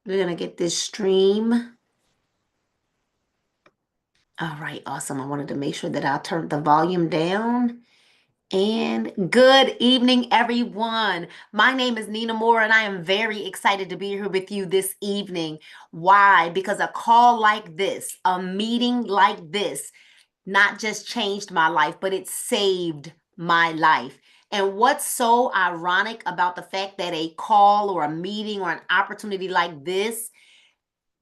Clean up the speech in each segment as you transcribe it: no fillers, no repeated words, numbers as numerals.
We're going to get this stream. All right, awesome. I wanted to make sure that I turned the volume down. And good evening, everyone. My name is Nina Moore, and I am very excited to be here with you this evening. Why? Because a call like this, a meeting like this, not just changed my life, but it saved my life. And what's so ironic about the fact that a call or a meeting or an opportunity like this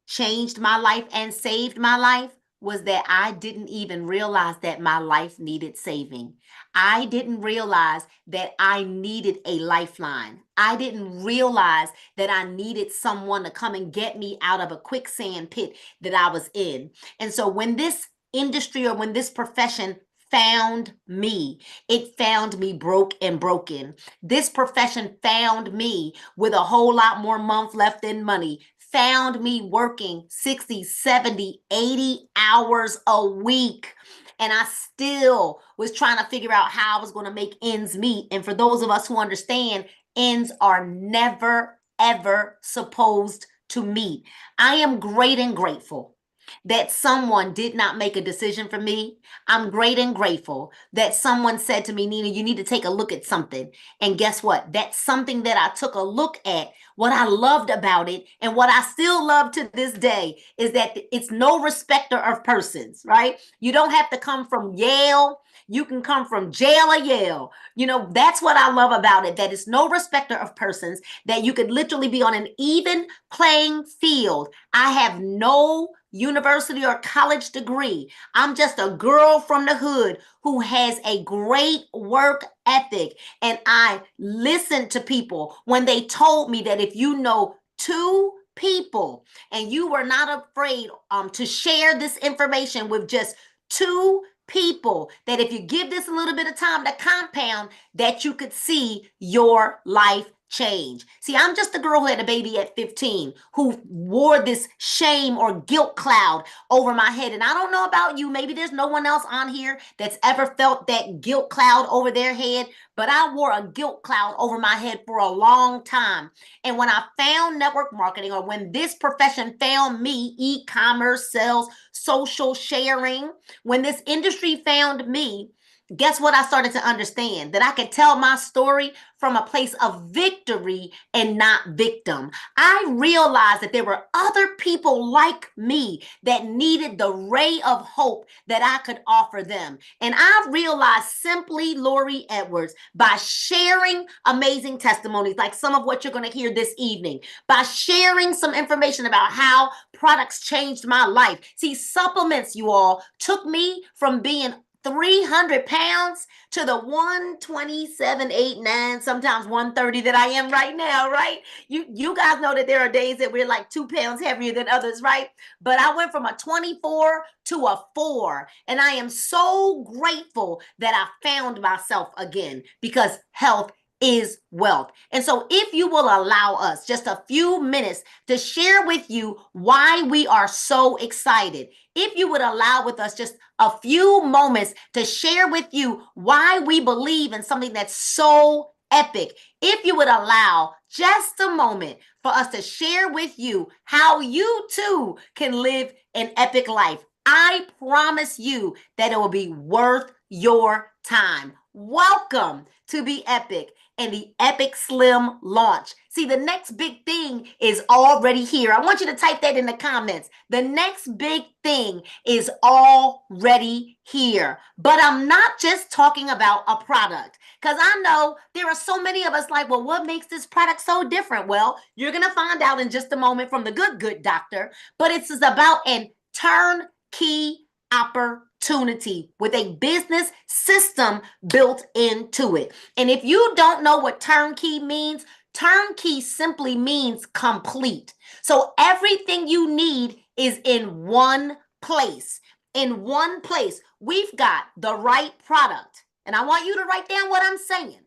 changed my life and saved my life was that I didn't even realize that my life needed saving. I didn't realize that I needed a lifeline. I didn't realize that I needed someone to come and get me out of a quicksand pit that I was in. And so when this industry or when this profession found me, it found me broke and broken. This profession found me with a whole lot more month left in money, found me working 60, 70, 80 hours a week. And I still was trying to figure out how I was going to make ends meet. And for those of us who understand, ends are never, ever supposed to meet. I am great and grateful that someone did not make a decision for me. I'm great and grateful that someone said to me, Nina, you need to take a look at something. And guess what? That's something that I took a look at. What I loved about it and what I still love to this day is that it's no respecter of persons, right? You don't have to come from Yale. You can come from jail or Yale. That's what I love about it, that it's no respecter of persons, that you could literally be on an even playing field. I have no university or college degree. I'm just a girl from the hood who has a great work ethic. And I listened to people when they told me that if you know two people and you were not afraid to share this information with just two people, that if you give this a little bit of time to compound, that you could see your life change. See, I'm just a girl who had a baby at 15 who wore this shame or guilt cloud over my head. And I don't know about you, maybe there's no one else on here that's ever felt that guilt cloud over their head, but I wore a guilt cloud over my head for a long time. And when I found network marketing, or when this profession found me, e-commerce, sales, social sharing, when this industry found me, guess what I started to understand? That I could tell my story from a place of victory and not victim. I realized that there were other people like me that needed the ray of hope that I could offer them. And I realized simply, Lori Edwards, by sharing amazing testimonies like some of what you're going to hear this evening, by sharing some information about how products changed my life. See, supplements, you all, took me from being 300 pounds to the 127, 8, 9, sometimes 130 that I am right now, right? You guys know that there are days that we're like 2 pounds heavier than others, right? But I went from a 24 to a 4. And I am so grateful that I found myself again, because health is wealth. And so if you will allow us just a few minutes to share with you why we are so excited, if you would allow with us just a few moments to share with you why we believe in something that's so epic, if you would allow just a moment for us to share with you how you too can live an epic life, I promise you that it will be worth your time. Welcome to Be Epic and the Epic Slim launch. See, the next big thing is already here. I want you to type that in the comments. The next big thing is already here. But I'm not just talking about a product, because I know there are so many of us like, well, what makes this product so different? Well, you're going to find out in just a moment from the good doctor, but it's about an turnkey opportunity with a business system built into it. And if you don't know what turnkey means, turnkey simply means complete. So everything you need is in one place. In one place, we've got the right product. And I want you to write down what I'm saying.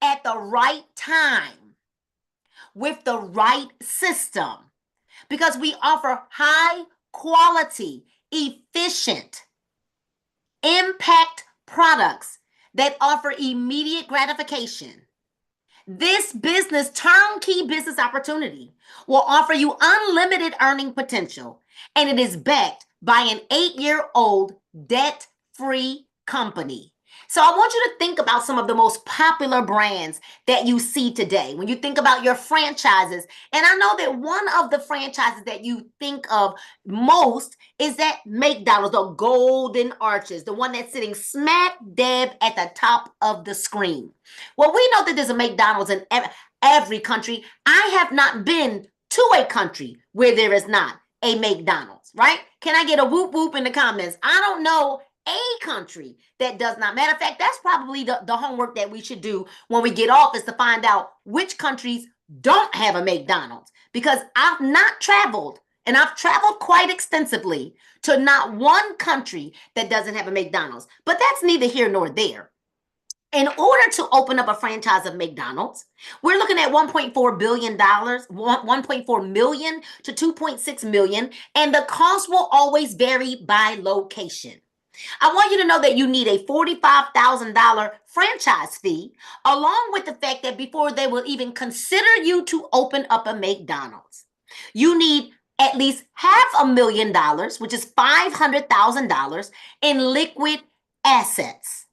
At the right time, with the right system, because we offer high quality, efficient, impact products that offer immediate gratification, This business turnkey business opportunity will offer you unlimited earning potential, and it is backed by an 8-year-old debt-free company. So I want you to think about some of the most popular brands that you see today. When you think about your franchises, and I know that one of the franchises that you think of most is that McDonald's, the Golden Arches, the one that's sitting smack dab at the top of the screen. Well, we know that there's a McDonald's in every country. I have not been to a country where there is not a McDonald's, right? Can I get a whoop whoop in the comments? I don't know a country that does not. Matter of fact, that's probably the homework that we should do when we get off, is to find out which countries don't have a McDonald's. Because I've not traveled, and I've traveled quite extensively, to not one country that doesn't have a McDonald's. But that's neither here nor there. In order to open up a franchise of McDonald's, we're looking at $1.4 billion, 1.4 million to 2.6 million, and the cost will always vary by location. I want you to know that you need a $45,000 franchise fee, along with the fact that before they will even consider you to open up a McDonald's, you need at least $500,000, which is $500,000 in liquid assets.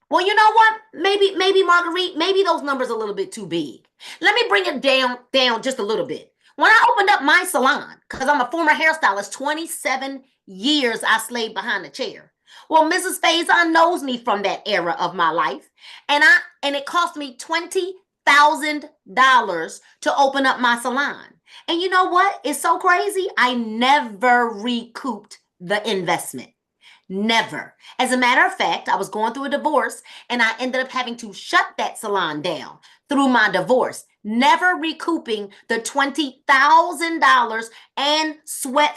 Well, you know what? Maybe Marguerite, maybe those numbers are a little bit too big. Let me bring it down just a little bit. When I opened up my salon, because I'm a former hairstylist, 27 years I slaved behind a chair. Well, Mrs. Faison knows me from that era of my life, and it cost me $20,000 to open up my salon. And you know what? It's so crazy. I never recouped the investment. Never. As a matter of fact, I was going through a divorce, and I ended up having to shut that salon down through my divorce, never recouping the $20,000 and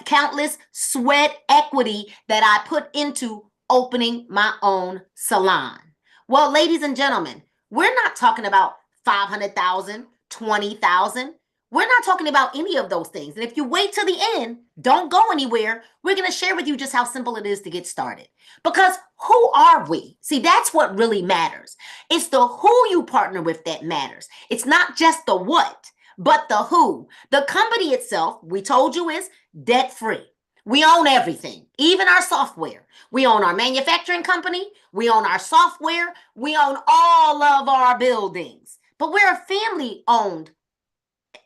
countless sweat equity that I put into opening my own salon. Well, ladies and gentlemen, we're not talking about 500,000, 20,000. We're not talking about any of those things. And if you wait till the end, don't go anywhere. We're going to share with you just how simple it is to get started. Because who are we? See, that's what really matters. It's the who you partner with that matters. It's not just the what, but the who. The company itself, we told you, is debt-free. We own everything, even our software. We own our manufacturing company. We own our software. We own all of our buildings. But we're a family-owned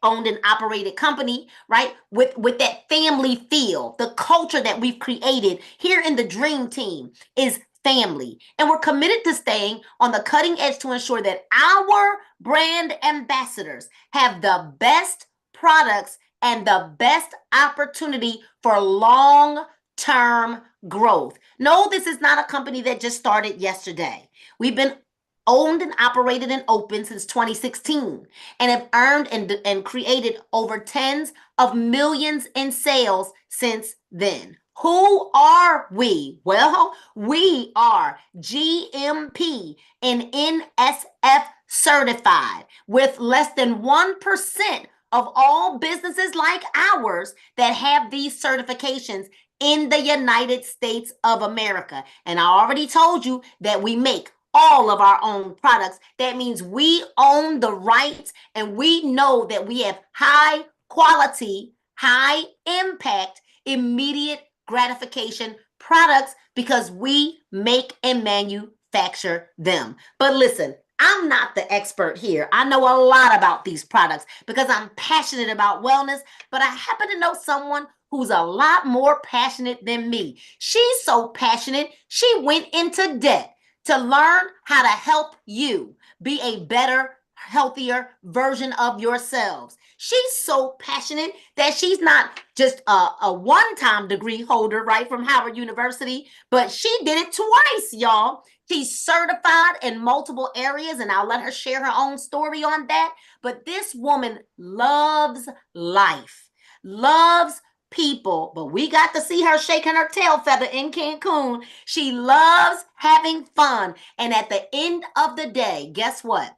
and operated company, right? With that family feel. The culture that we've created here in the Dream Team is family. And we're committed to staying on the cutting edge to ensure that our brand ambassadors have the best products and the best opportunity for long-term growth. No, this is not a company that just started yesterday. We've been owned and operated and open since 2016, and have earned and created over tens of millions in sales since then. Who are we? Well, we are GMP and NSF certified, with less than 1% of all businesses like ours that have these certifications in the United States of America. And I already told you that we make all of our own products. That means we own the rights, and we know that we have high quality, high impact, immediate gratification products because we make and manufacture them. But listen, I'm not the expert here. I know a lot about these products because I'm passionate about wellness, but I happen to know someone who's a lot more passionate than me. She's so passionate, she went into debt to learn how to help you be a better, healthier version of yourselves. She's so passionate that she's not just a one-time degree holder, right, from Howard University, but she did it twice, y'all. She's certified in multiple areas, and I'll let her share her own story on that. But this woman loves life, loves people, but we got to see her shaking her tail feather in Cancun. She loves having fun. And at the end of the day, guess what?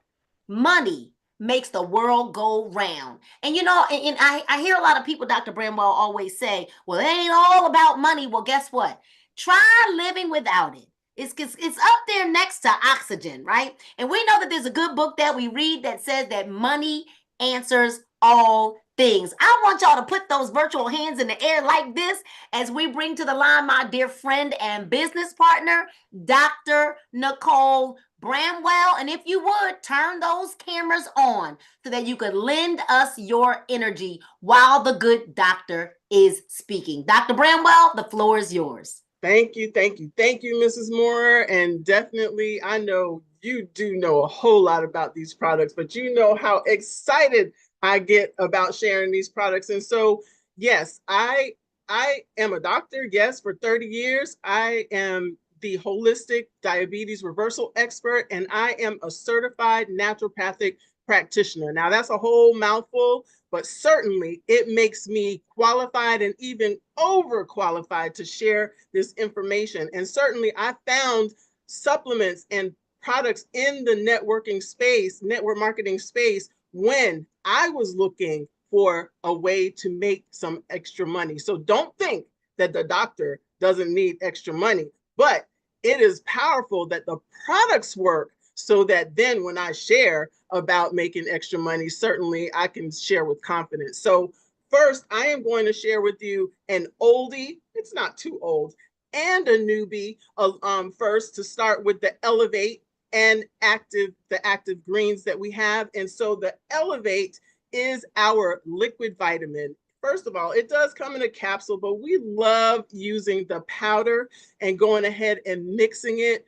Money makes the world go round. And you know, and I hear a lot of people, Dr. Bramwell, always say, well, it ain't all about money. Well, guess what? Try living without it. It's up there next to oxygen, right? And we know that there's a good book that we read that says that money answers all things. I want y'all to put those virtual hands in the air like this as we bring to the line my dear friend and business partner, Dr. Nicole Bramwell. And if you would, turn those cameras on so that you could lend us your energy while the good doctor is speaking. Dr. Bramwell, the floor is yours. Thank you, thank you, thank you, Mrs. Moore. And definitely, I know you do know a whole lot about these products, but you know how excited I get about sharing these products. And so, yes, I am a doctor. Yes, for 30 years, I am the holistic diabetes reversal expert, and I am a certified naturopathic practitioner. Now, that's a whole mouthful, but certainly it makes me qualified and even overqualified to share this information. And certainly I found supplements and products in the networking space, network marketing space, when I was looking for a way to make some extra money. So don't think that the doctor doesn't need extra money, but it is powerful that the products work so that then when I share about making extra money, certainly I can share with confidence. So first, I am going to share with you an oldie, it's not too old, and a newbie. First, to start with the Elevate and the active greens that we have. And so the Elevate is our liquid vitamin. First of all, it does come in a capsule, but we love using the powder and going ahead and mixing it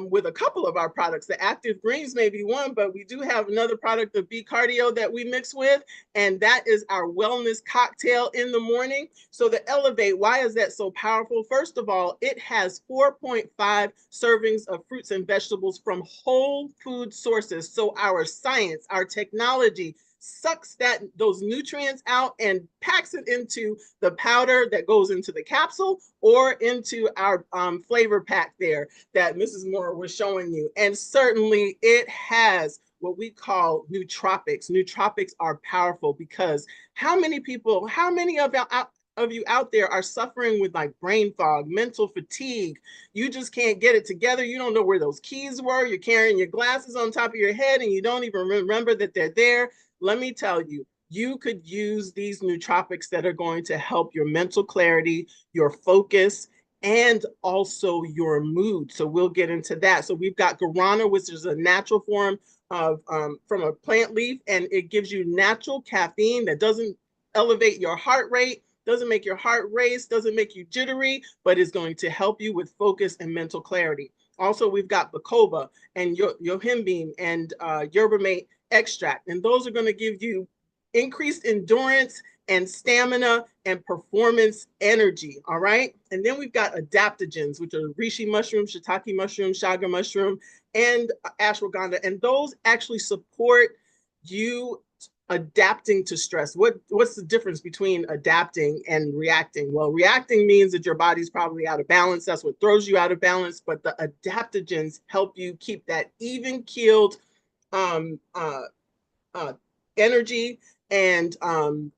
with a couple of our products. The active greens may be one, but we do have another product, the B Cardio, that we mix with, and that is our wellness cocktail in the morning. So the Elevate, why is that so powerful? First of all, it has 4.5 servings of fruits and vegetables from whole food sources. So our science, our technology, sucks those nutrients out and packs it into the powder that goes into the capsule or into our flavor pack there that Mrs. Moore was showing you. And certainly it has what we call nootropics. Nootropics are powerful because how many of you out there are suffering with like brain fog, mental fatigue? You just can't get it together. You don't know where those keys were. You're carrying your glasses on top of your head and you don't even remember that they're there. Let me tell you, you could use these nootropics that are going to help your mental clarity, your focus, and also your mood. So we'll get into that. So we've got guarana, which is a natural form of from a plant leaf, and it gives you natural caffeine that doesn't elevate your heart rate, doesn't make your heart race, doesn't make you jittery, but is going to help you with focus and mental clarity. Also, we've got bacoba and yohimbine and yerba mate extract, and those are going to give you increased endurance and stamina and performance energy. All right. And then we've got adaptogens, which are reishi mushroom, shiitake mushroom, chaga mushroom, and ashwagandha. And those actually support you adapting to stress. What's the difference between adapting and reacting? Well, reacting means that your body's probably out of balance. That's what throws you out of balance. But the adaptogens help you keep that even keeled um, uh, uh, energy and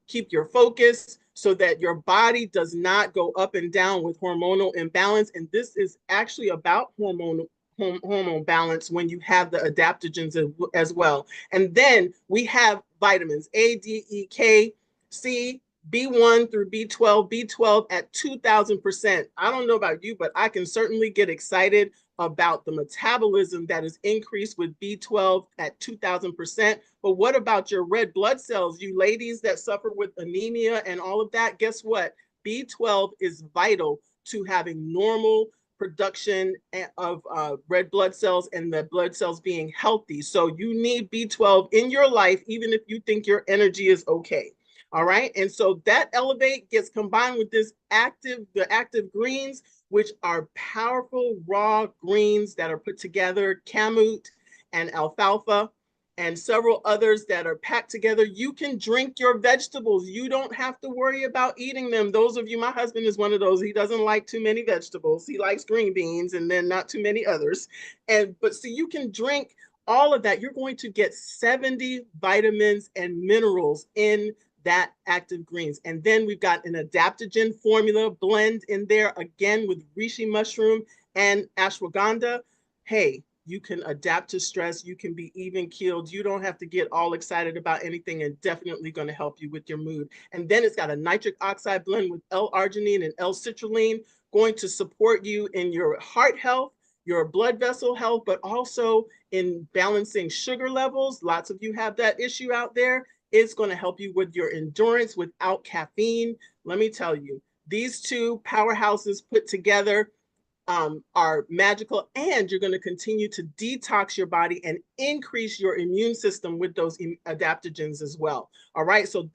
keep your focus so that your body does not go up and down with hormonal imbalance. And this is actually about hormone balance when you have the adaptogens as well. And then we have vitamins A, D, E, K, C, B1 through B12, B12 at 2,000%. I don't know about you, but I can certainly get excited about the metabolism that is increased with B12 at 2,000%. But what about your red blood cells, you ladies that suffer with anemia and all of that? Guess what? B12 is vital to having normal production of red blood cells and the blood cells being healthy. So you need B12 in your life, even if you think your energy is okay. All right. And so that Elevate gets combined with the active greens, which are powerful raw greens that are put together, kamut and alfalfa, and several others that are packed together. You can drink your vegetables. You don't have to worry about eating them. Those of you, my husband is one of those. He doesn't like too many vegetables. He likes green beans and then not too many others. But so you can drink all of that. You're going to get 70 vitamins and minerals in that active greens. And then we've got an adaptogen formula blend in there again with reishi mushroom and ashwagandha, hey, you can adapt to stress. You can be even keeled. You don't have to get all excited about anything, and definitely going to help you with your mood. And then it's got a nitric oxide blend with L-arginine and L-citrulline, going to support you in your heart health, your blood vessel health, but also in balancing sugar levels. Lots of you have that issue out there. It's going to help you with your endurance without caffeine. Let me tell you, these two powerhouses put together are magical, and you're going to continue to detox your body and increase your immune system with those adaptogens as well. All right, so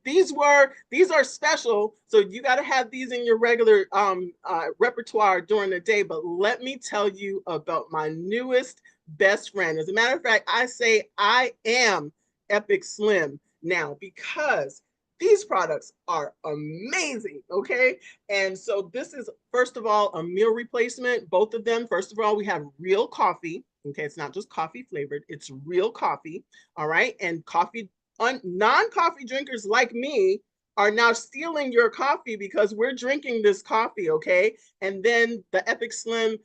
these are special, so you got to have these in your regular repertoire during the day. But let me tell you about my newest best friend. As a matter of fact, I say I am Epic Slim now because these products are amazing, okay? And so this is, first of all, a meal replacement. Both of them, first of all, we have real coffee. Okay, it's not just coffee flavored, it's real coffee. All right, and coffee, non-coffee drinkers like me are now stealing your coffee because we're drinking this coffee, okay? And then the Epic Slim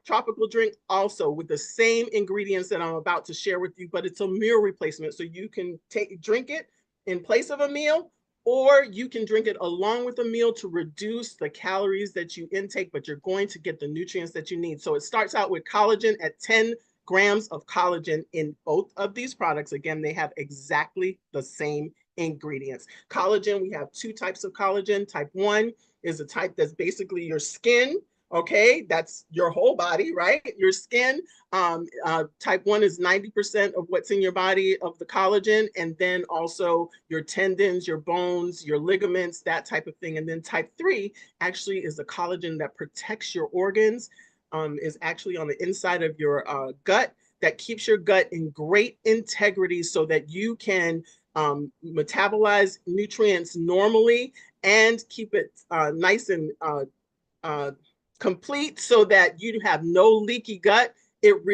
tropical drink also with the same ingredients that I'm about to share with you, but it's a meal replacement. So you can drink it in place of a meal, or you can drink it along with a meal to reduce the calories that you intake, but you're going to get the nutrients that you need. So it starts out with collagen at 10 grams of collagen in both of these products. Again, they have exactly the same ingredients. Collagen, we have two types of collagen. Type 1 is a type that's basically your skin. Okay, that's your whole body, right? Your skin. Type 1 is 90% of what's in your body of the collagen, and then also your tendons, your bones, your ligaments, that type of thing. And then type 3 actually is the collagen that protects your organs, is actually on the inside of your gut, that keeps your gut in great integrity so that you can metabolize nutrients normally and keep it nice and uh, complete so that you have no leaky gut. It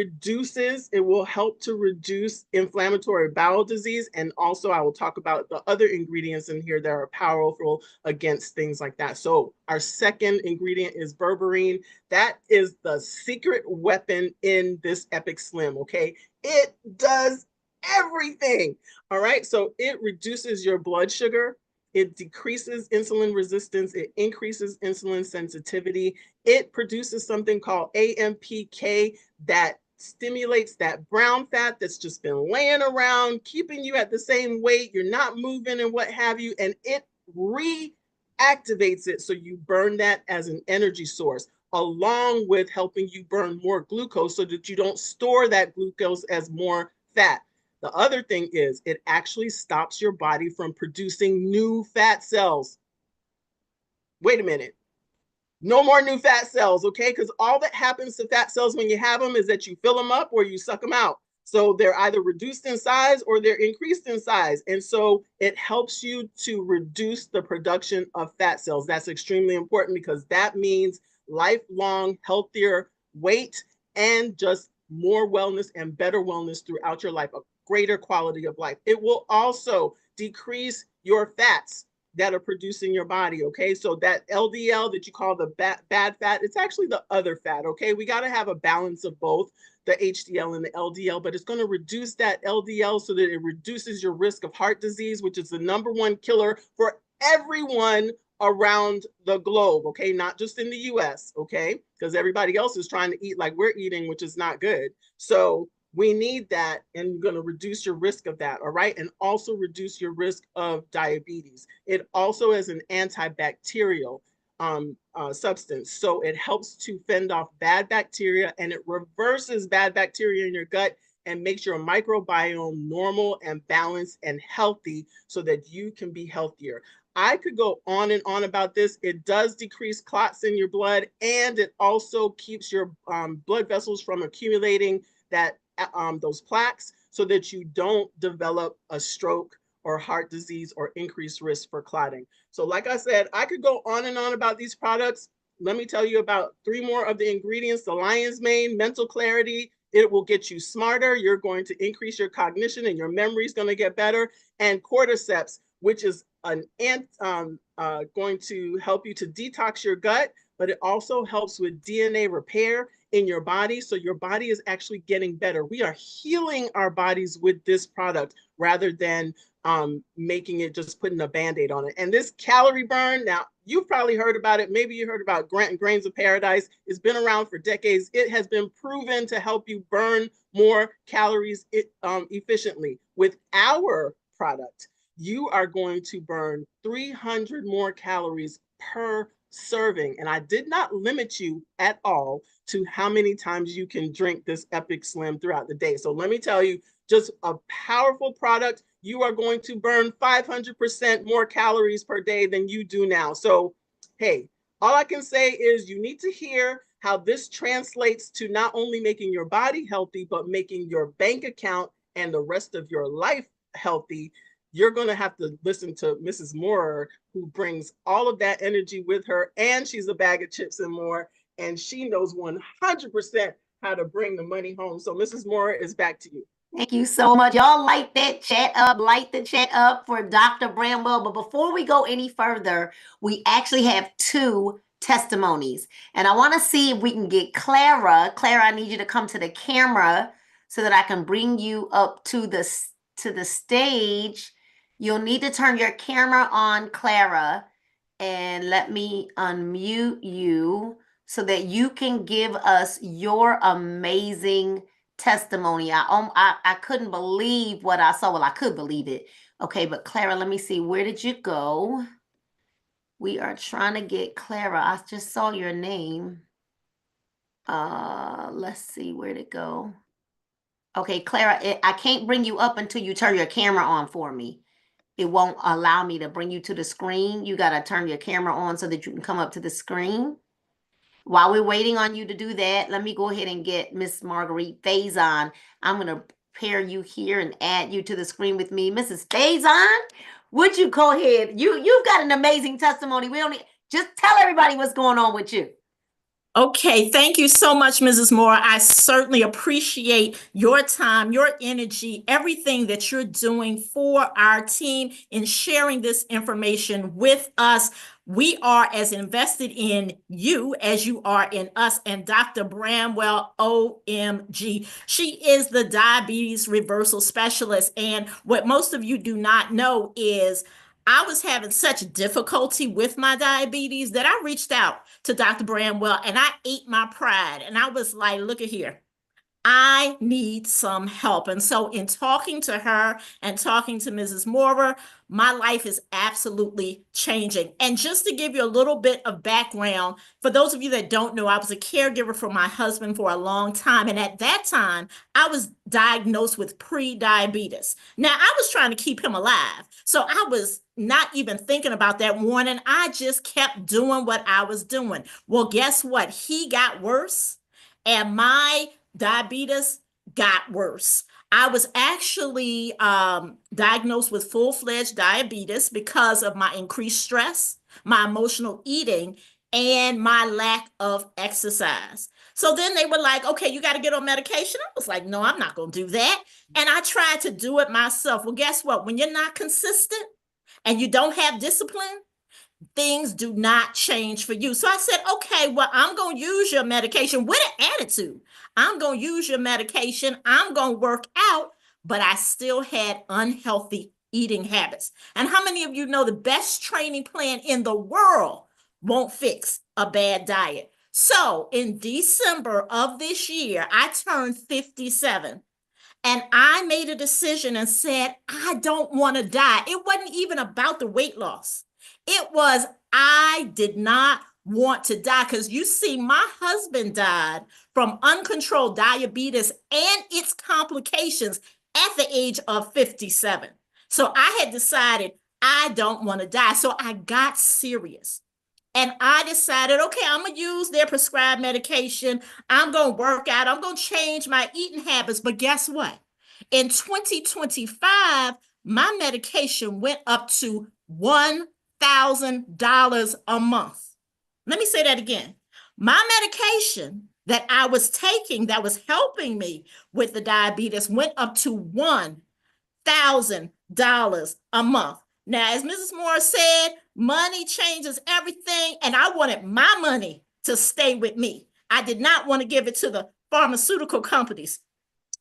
will help to reduce inflammatory bowel disease. And also I will talk about the other ingredients in here that are powerful against things like that. So our second ingredient is berberine. That is the secret weapon in this Epic Slim, okay? It does everything, all right? So it reduces your blood sugar, it decreases insulin resistance, it increases insulin sensitivity, it produces something called AMPK that stimulates that brown fat that's just been laying around, keeping you at the same weight, you're not moving and what have you, and it reactivates it so you burn that as an energy source, along with helping you burn more glucose so that you don't store that glucose as more fat. The other thing is it actually stops your body from producing new fat cells. Wait a minute. No more new fat cells, okay? Because all that happens to fat cells when you have them is that you fill them up or you suck them out. So they're either reduced in size or they're increased in size. And so it helps you to reduce the production of fat cells. That's extremely important because that means lifelong healthier weight and just more wellness and better wellness throughout your life, a greater quality of life. It will also decrease your fats that are produced in your body, okay? So that LDL that you call the bad fat, it's actually the other fat, okay? We got to have a balance of both the HDL and the LDL, but it's going to reduce that LDL so that it reduces your risk of heart disease, which is the #1 killer for everyone around the globe, okay? Not just in the US, okay? Because everybody else is trying to eat like we're eating, which is not good. So we need that, and you're going to reduce your risk of that, all right? And also reduce your risk of diabetes. It also is an antibacterial substance. So it helps to fend off bad bacteria, and it reverses bad bacteria in your gut and makes your microbiome normal and balanced and healthy so that you can be healthier. I could go on and on about this. It does decrease clots in your blood, and it also keeps your blood vessels from accumulating those plaques so that you don't develop a stroke or heart disease or increased risk for clotting. So like I said, I could go on and on about these products. Let me tell you about 3 more of the ingredients. The lion's mane, mental clarity. It will get you smarter. You're going to increase your cognition and your memory is going to get better. And cordyceps, which is going to help you to detox your gut, but it also helps with DNA repair in your body. So your body is actually getting better. We are healing our bodies with this product rather than making it just putting a band-aid on it. And this calorie burn, now you've probably heard about it. Maybe you heard about Grains of Paradise. It's been around for decades. It has been proven to help you burn more calories efficiently. With our product, you are going to burn 300 more calories per serving. And I did not limit you at all to how many times you can drink this Epic Slim throughout the day. So let me tell you, just a powerful product. You are going to burn 500% more calories per day than you do now. So, hey, all I can say is you need to hear how this translates to not only making your body healthy, but making your bank account and the rest of your life healthy. You're going to have to listen to Mrs. Moore, who brings all of that energy with her, and she's a bag of chips and more, and she knows 100% how to bring the money home. So, Mrs. Moore, is back to you. Thank you so much. Y'all light the chat up for Dr. Bramwell. But before we go any further, we actually have two testimonies. And I want to see if we can get Clara. Clara, I need you to come to the camera so that I can bring you up to the stage. You'll need to turn your camera on, Clara, and let me unmute you so that you can give us your amazing testimony. I couldn't believe what I saw. Well, I could believe it. Okay, but Clara, let me see. Where did you go? We are trying to get Clara. I just saw your name. Let's see where'd it go. Okay, Clara, I can't bring you up until you turn your camera on for me. It won't allow me to bring you to the screen. You got to turn your camera on so that you can come up to the screen. While we're waiting on you to do that, let me go ahead and get Miss Marguerite Faison. I'm going to pair you here and add you to the screen with me. Mrs. Faison, would you go ahead? You've got an amazing testimony. We don't need, just tell everybody what's going on with you. Okay, thank you so much, Mrs. Moore. I certainly appreciate your time, your energy, everything that you're doing for our team in sharing this information with us. We are as invested in you as you are in us. And Dr. Bramwell, OMG, she is the diabetes reversal specialist. And what most of you do not know is I was having such difficulty with my diabetes that I reached out to Dr. Bramwell and I ate my pride. And I was like, look at here. I need some help. And so in talking to her and talking to Mrs. Moore, my life is absolutely changing. And just to give you a little bit of background, for those of you that don't know, I was a caregiver for my husband for a long time. And at that time, I was diagnosed with pre-diabetes. Now, I was trying to keep him alive. So I was not even thinking about that warning. I just kept doing what I was doing. Well, guess what? He got worse and my diabetes got worse. I was actually diagnosed with full-fledged diabetes because of my increased stress, my emotional eating, and my lack of exercise. So then they were like, okay, you got to get on medication. I was like, no, I'm not going to do that. And I tried to do it myself. Well, guess what? When you're not consistent and you don't have discipline, things do not change for you. So I said, okay, well, I'm going to use your medication with an attitude. I'm going to use your medication. I'm going to work out, but I still had unhealthy eating habits. And how many of you know the best training plan in the world won't fix a bad diet? So in December of this year, I turned 57. And I made a decision and said, I don't want to die. It wasn't even about the weight loss. It was, I did not want to die because you see, my husband died from uncontrolled diabetes and its complications at the age of 57. So I had decided I don't want to die. So I got serious. And I decided, okay, I'm going to use their prescribed medication. I'm going to work out. I'm going to change my eating habits. But guess what? In 2025, my medication went up to $1,000 a month. Let me say that again. My medication that I was taking that was helping me with the diabetes went up to $1,000 a month. Now, as Mrs. Moore said, money changes everything, and I wanted my money to stay with me. I did not want to give it to the pharmaceutical companies.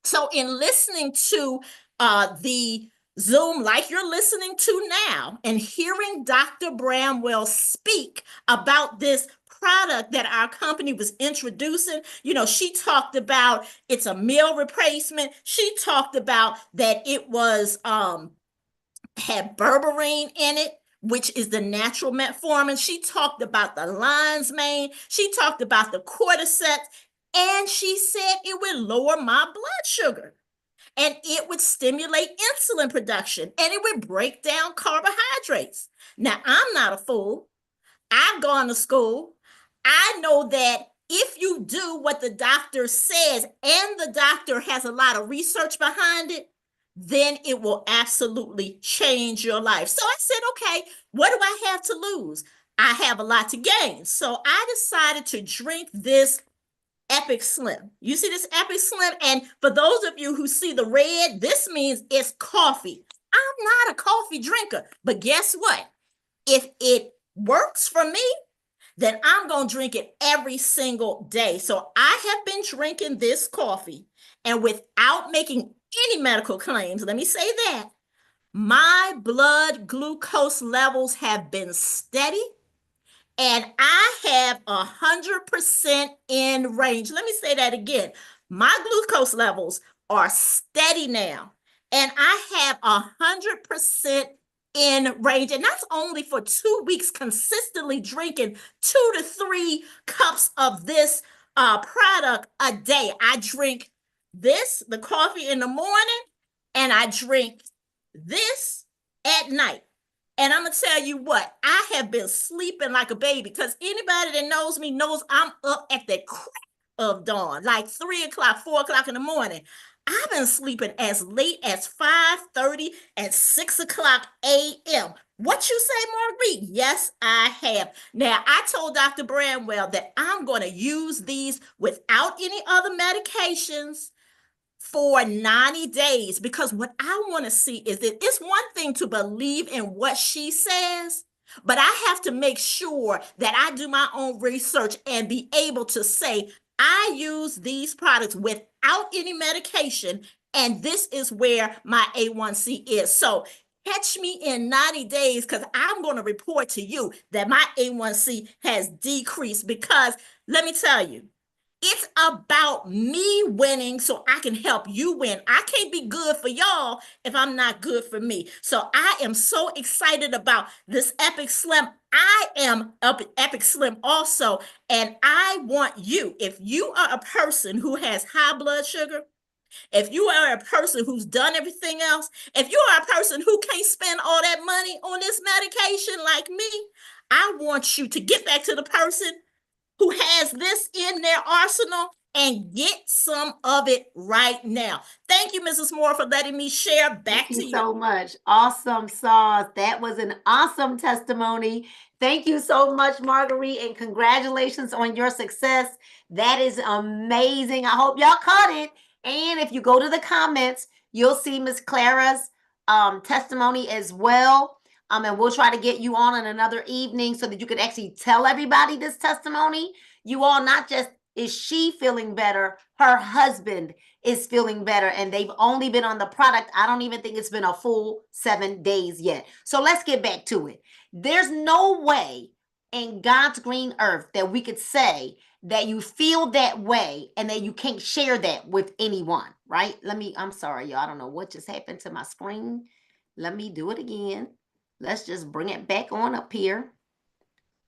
So in listening to the Zoom like you're listening to now and hearing Dr. Bramwell speak about this product that our company was introducing, she talked about it's a meal replacement. She talked about that it was had berberine in it, which is the natural metformin. She talked about the lion's mane. She talked about the cordyceps, and she said it would lower my blood sugar and it would stimulate insulin production and it would break down carbohydrates. Now, I'm not a fool. I've gone to school. I know that if you do what the doctor says and the doctor has a lot of research behind it, then it will absolutely change your life. So I said, okay, what do I have to lose? I have a lot to gain. So I decided to drink this Epic Slim. You see this Epic Slim? And for those of you who see the red, this means it's coffee. I'm not a coffee drinker, but guess what? If it works for me, then I'm going to drink it every single day. So I have been drinking this coffee, and without making any medical claims, let me say that, my blood glucose levels have been steady and I have 100% in range. Let me say that again. My glucose levels are steady now, and I have 100% in range. And that's only for 2 weeks consistently drinking 2 to 3 cups of this product a day. I drink this, the coffee in the morning, and I drink this at night. And I'm going to tell you what, I have been sleeping like a baby, because anybody that knows me knows I'm up at the crack of dawn, like 3 o'clock, 4 o'clock in the morning. I've been sleeping as late as 5:30 and 6 o'clock a.m. What you say, Marguerite? Yes, I have. Now, I told Dr. Bramwell that I'm going to use these without any other medications for 90 days, because what I want to see is that it's one thing to believe in what she says, but I have to make sure that I do my own research and be able to say, I use these products without any medication, and this is where my A1C is. So catch me in 90 days, because I'm going to report to you that my A1C has decreased, because let me tell you, it's about me winning so I can help you win. I can't be good for y'all if I'm not good for me. So I am so excited about this Epic Slim. I am Epic Slim also. And I want you, if you are a person who has high blood sugar, if you are a person who's done everything else, if you are a person who can't spend all that money on this medication like me, I want you to get back to the person who has this in their arsenal and get some of it right now. Thank you, Mrs. Moore, for letting me share. Back Thank to you you. so much. Awesome sauce. That was an awesome testimony. Thank you so much, Marguerite, and congratulations on your success. That is amazing. I hope y'all caught it. And if you go to the comments, you'll see Miss Clara's testimony as well. And we'll try to get you on in another evening so that you can actually tell everybody this testimony. You all, not just is she feeling better, her husband is feeling better, and they've only been on the product. I don't even think it's been a full 7 days yet. So let's get back to it. There's no way in God's green earth that we could say that you feel that way and that you can't share that with anyone, right? I'm sorry, y'all. I don't know what just happened to my screen. Let me do it again. Let's just bring it back on up here.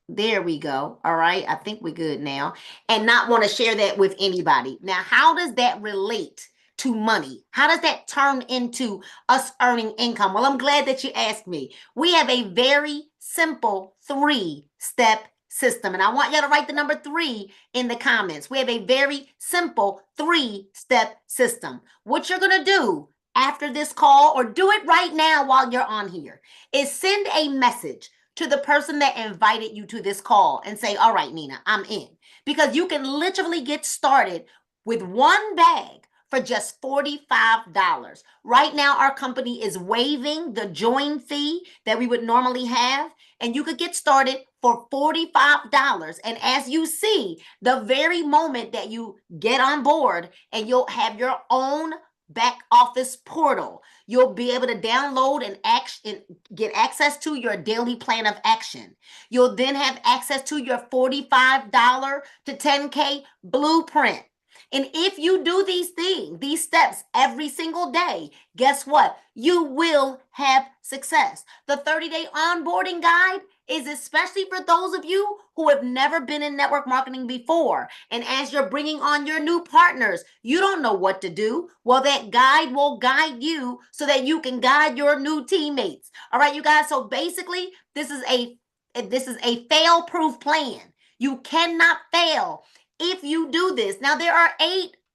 There we go. All right. I think we're good now. And not want to share that with anybody. Now, how does that relate to money? How does that turn into us earning income? Well, I'm glad that you asked me. We have a very simple 3-step system. And I want y'all to write the number 3 in the comments. We have a very simple 3-step system. What you're going to do after this call, or do it right now while you're on here, is send a message to the person that invited you to this call and say, all right, Nina, I'm in. Because you can literally get started with one bag for just $45. Right now, our company is waiving the join fee that we would normally have, and you could get started for $45. And as you see, the very moment that you get on board and you'll have your own back office portal, you'll be able to download and get access to your daily plan of action. You'll then have access to your $45 to 10K blueprint. And if you do these things, these steps every single day, guess what? You will have success. The 30-day onboarding guide is especially for those of you who have never been in network marketing before. And as you're bringing on your new partners, you don't know what to do. Well, that guide will guide you so that you can guide your new teammates. All right, you guys. So basically, this is a fail-proof plan. You cannot fail if you do this. Now, there are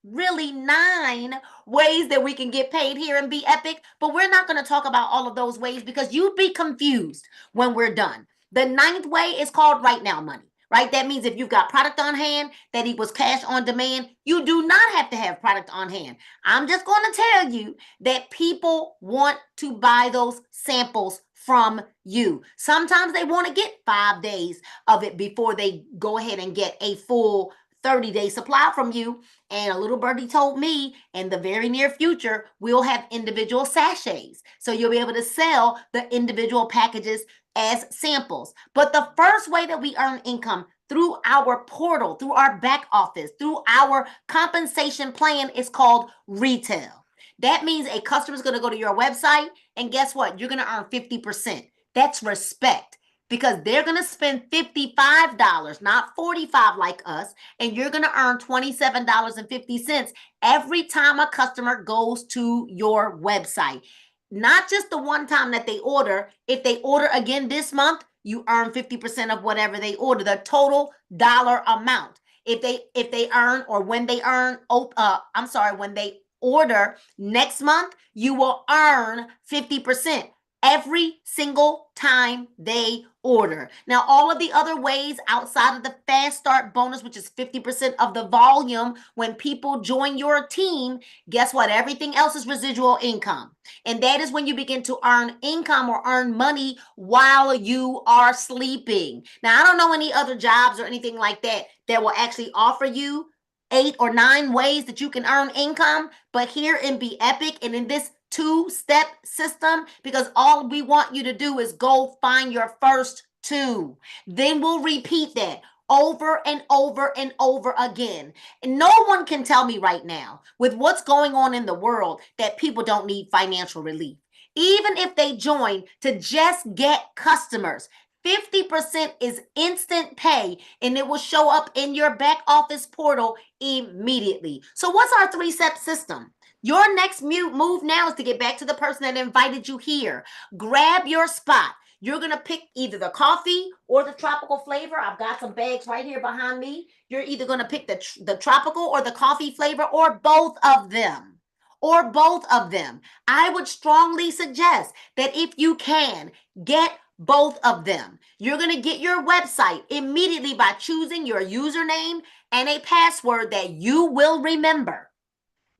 9 ways that we can get paid here and Be Epic, but we're not going to talk about all of those ways because you'd be confused when we're done. The 9th way is called Right Now Money, right? That means if you've got product on hand that equals cash on demand, you do not have to have product on hand. I'm just going to tell you that people want to buy those samples from you. Sometimes they want to get 5 days of it before they go ahead and get a full 30-day supply from you. And a little birdie told me in the very near future, we'll have individual sachets. So you'll be able to sell the individual packages as samples. But the first way that we earn income through our portal, through our back office, through our compensation plan is called retail. That means a customer is going to go to your website, and guess what? You're going to earn 50%. That's respect, because they're going to spend $55, not $45 like us, and you're going to earn $27.50 every time a customer goes to your website. Not just the one time that they order. If they order again this month, you earn 50% of whatever they order, the total dollar amount. If they earn, or when they earn, when they order next month, you will earn 50% every single time they order. Now, all of the other ways outside of the fast start bonus, which is 50% of the volume when people join your team, guess what? Everything else is residual income. And that is when you begin to earn income or earn money while you are sleeping. Now, I don't know any other jobs or anything like that that will actually offer you 8 or 9 ways that you can earn income, but here in Be Epic and in this 2-step system, because all we want you to do is go find your first 2. Then we'll repeat that over and over and over again. And no one can tell me right now, with what's going on in the world, that people don't need financial relief. Even if they join to just get customers, 50% is instant pay, and it will show up in your back office portal immediately. So what's our 3-step system? Your next move now is to get back to the person that invited you here. Grab your spot. You're going to pick either the coffee or the tropical flavor. I've got some bags right here behind me. You're either going to pick the tropical or the coffee flavor, or both of them. Or both of them. I would strongly suggest that if you can, get both of them. You're going to get your website immediately by choosing your username and a password that you will remember.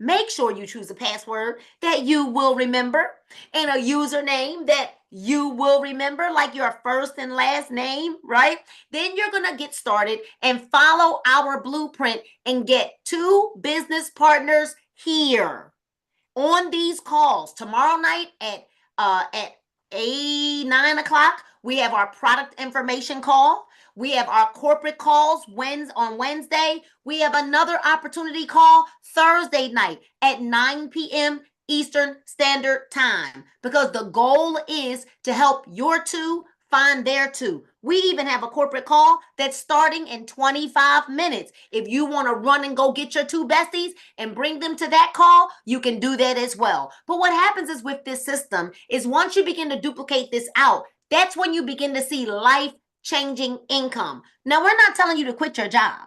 Make sure you choose a password that you will remember and a username that you will remember, like your first and last name, right? Then you're going to get started and follow our blueprint and get 2 business partners here on these calls. Tomorrow night at 9 o'clock, we have our product information call. We have our corporate calls on Wednesday. We have another opportunity call Thursday night at 9 p.m. Eastern Standard Time, because the goal is to help your 2 find their 2. We even have a corporate call that's starting in 25 minutes. If you want to run and go get your 2 besties and bring them to that call, you can do that as well. But what happens is with this system is once you begin to duplicate this out, that's when you begin to see life-changing income. Now, we're not telling you to quit your job.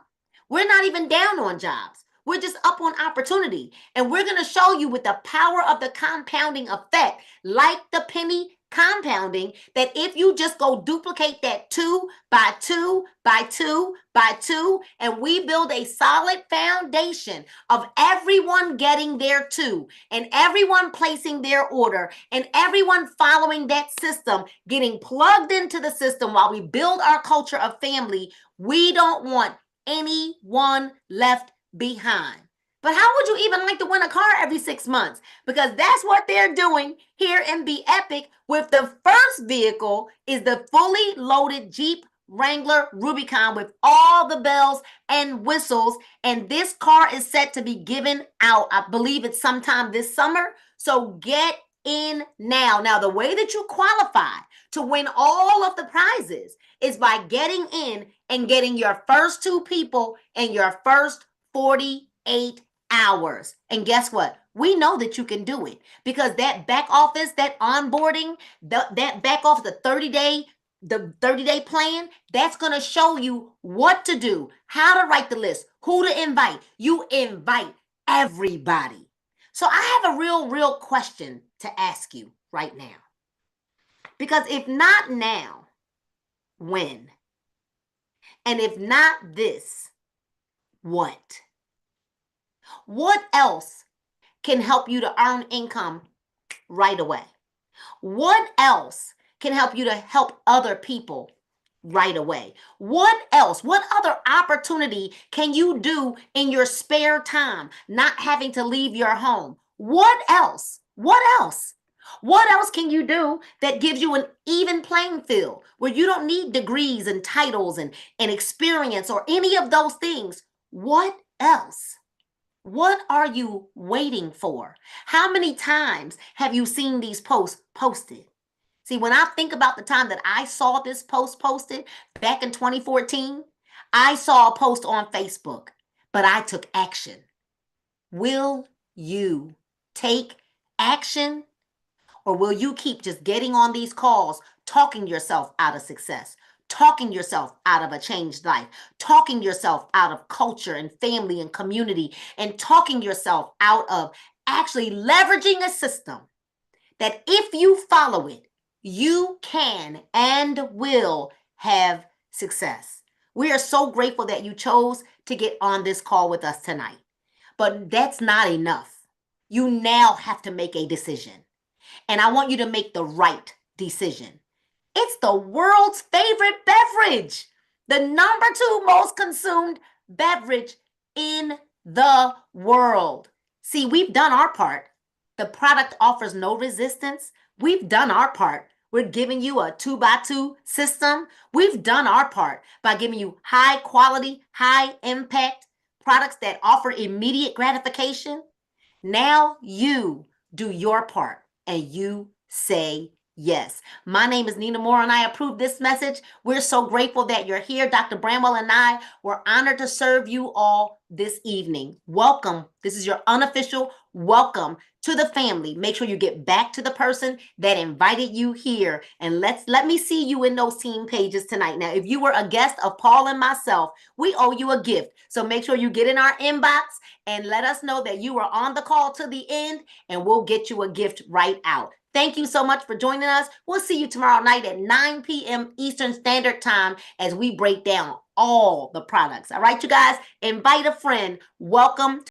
We're not even down on jobs. We're just up on opportunity. And we're going to show you with the power of the compounding effect, like the penny compounding, that if you just go duplicate that 2 by 2 by 2 by 2, and we build a solid foundation of everyone getting their 2 and everyone placing their order and everyone following that system, getting plugged into the system while we build our culture of family, we don't want anyone left behind. But how would you even like to win a car every 6 months? Because that's what they're doing here in the Epic, with the first vehicle is the fully loaded Jeep Wrangler Rubicon with all the bells and whistles. And this car is set to be given out. I believe it's sometime this summer. So get in now. Now, the way that you qualify to win all of the prizes is by getting in and getting your first 2 people in your first 48 hours. And guess what? We know that you can do it, because that back office, that onboarding, that back office, the 30-day plan, that's going to show you what to do, how to write the list, who to invite. You invite everybody. So I have a real question to ask you right now. Because if not now, when? And if not this, what? What else can help you to earn income right away? What else can help you to help other people right away? What else? What other opportunity can you do in your spare time, not having to leave your home? What else? What else? What else can you do that gives you an even playing field, where you don't need degrees and titles and experience or any of those things? What else? What are you waiting for? How many times have you seen these posts posted? See, when I think about the time that I saw this post posted back in 2014, I saw a post on Facebook, but I took action. Will you take action? Or will you keep just getting on these calls, talking yourself out of success, talking yourself out of a changed life, talking yourself out of culture and family and community, and talking yourself out of actually leveraging a system that if you follow it, you can and will have success? We are so grateful that you chose to get on this call with us tonight. But that's not enough. You now have to make a decision. And I want you to make the right decision. It's the world's favorite beverage, the number 2 most consumed beverage in the world. See, we've done our part. The product offers no resistance. We've done our part. We're giving you a 2 by 2 system. We've done our part by giving you high quality, high impact products that offer immediate gratification. Now you do your part and you say yes. My name is Nina Moore and I approve this message. We're so grateful that you're here. Dr. Bramwell and I were honored to serve you all this evening. Welcome. This is your unofficial welcome to the family. Make sure you get back to the person that invited you here, and let me see you in those team pages tonight. Now, if you were a guest of Paul and myself, we owe you a gift. So make sure you get in our inbox and let us know that you were on the call to the end, and we'll get you a gift right out. Thank you so much for joining us. We'll see you tomorrow night at 9 p.m. Eastern Standard Time as we break down all the products. All right, you guys, invite a friend. Welcome